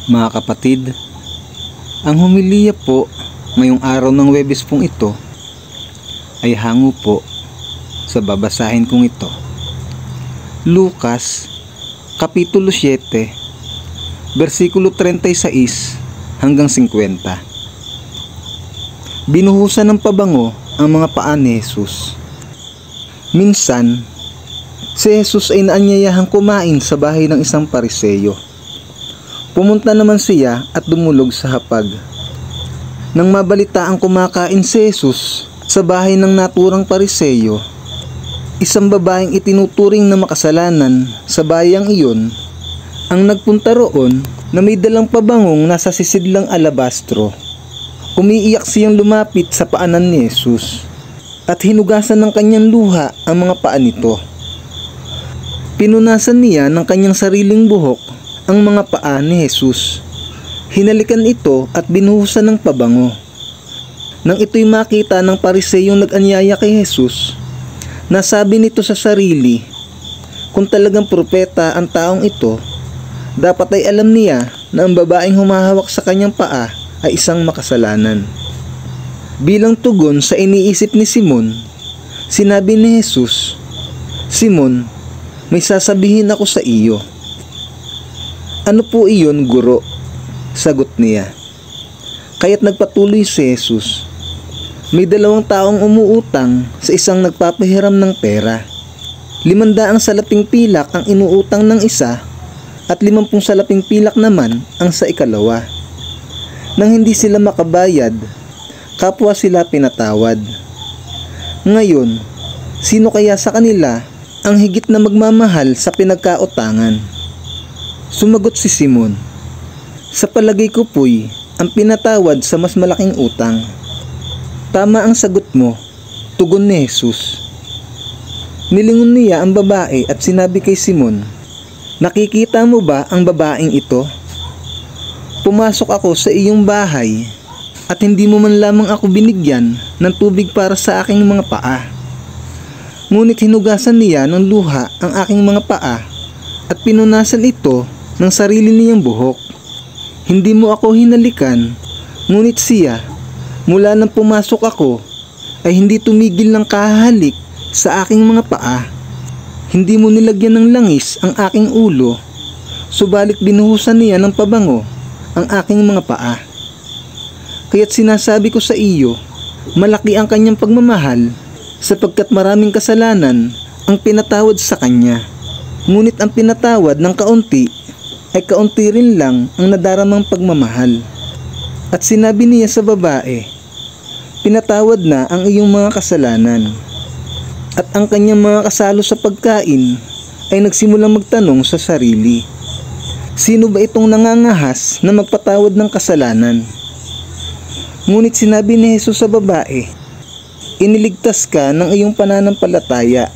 Mga kapatid, ang homilya po ngayong araw ng Huwebes pong ito ay hango po sa babasahin kong ito. Lucas, Kapitulo 7, versikulo 36 hanggang 50. Binuhusan ng pabango ang mga paa ni Jesus. Minsan, si Jesus ay naanyayahang kumain sa bahay ng isang Pariseyo. Pumunta naman siya at dumulog sa hapag. Nang mabalita ang kumakain si Jesus sa bahay ng naturang Pariseyo, isang babaeng itinuturing na makasalanan sa bayang iyon ang nagpunta roon na may dalang pabangong nasa sisidlang alabastro. Umiiyak siyang lumapit sa paanan ni Jesus at hinugasan ng kanyang luha ang mga paa nito. Pinunasan niya ng kanyang sariling buhok ang mga paa ni Jesus. Hinalikan ito at binuhusan ng pabango. Nang ito'y makita ng Pariseyong nag-anyaya kay Jesus, nasabi nito sa sarili, kung talagang propeta ang taong ito, dapat ay alam niya na ang babaeng humahawak sa kanyang paa ay isang makasalanan. Bilang tugon sa iniisip ni Simon, sinabi ni Jesus, "Simon, may sasabihin ako sa iyo." "Ano po iyon, Guro?" sagot niya. Kaya't nagpatuloy si Jesus. May 2 taong umuutang sa isang nagpapahiram ng pera. 500 salaping pilak ang inuutang ng isa at 50 salaping pilak naman ang sa ikalawa. Nang hindi sila makabayad, kapwa sila pinatawad. Ngayon, sino kaya sa kanila ang higit na magmamahal sa pinagkautangan? Sumagot si Simon, "Sa palagay ko po'y ang pinatawad sa mas malaking utang." "Tama ang sagot mo," tugon ni Jesus. Nilingon niya ang babae at sinabi kay Simon, "Nakikita mo ba ang babaeng ito? Pumasok ako sa iyong bahay at hindi mo man lamang ako binigyan ng tubig para sa aking mga paa. Ngunit hinugasan niya ng luha ang aking mga paa at pinunasan ito ng sarili niyang buhok. Hindi mo ako hinalikan, ngunit siya, mula nang pumasok ako, ay hindi tumigil ng kahahalik sa aking mga paa. Hindi mo nilagyan ng langis ang aking ulo, subalit binuhusan niya ng pabango ang aking mga paa. Kaya't sinasabi ko sa iyo, malaki ang kanyang pagmamahal, sapagkat maraming kasalanan ang pinatawad sa kanya. Ngunit ang pinatawad ng kaunti ay kaunti rin lang ang nadaramang pagmamahal." At sinabi niya sa babae, "Pinatawad na ang iyong mga kasalanan." At ang kanyang mga kasalo sa pagkain ay nagsimulang magtanong sa sarili, "Sino ba itong nangangahas na magpatawad ng kasalanan?" Ngunit sinabi ni Jesus sa babae, "Iniligtas ka ng iyong pananampalataya.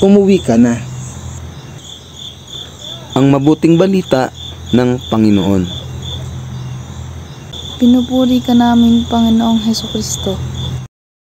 Umuwi ka na." Ang mabuting balita ng Panginoon. Pinupuri ka namin, Panginoong Hesukristo.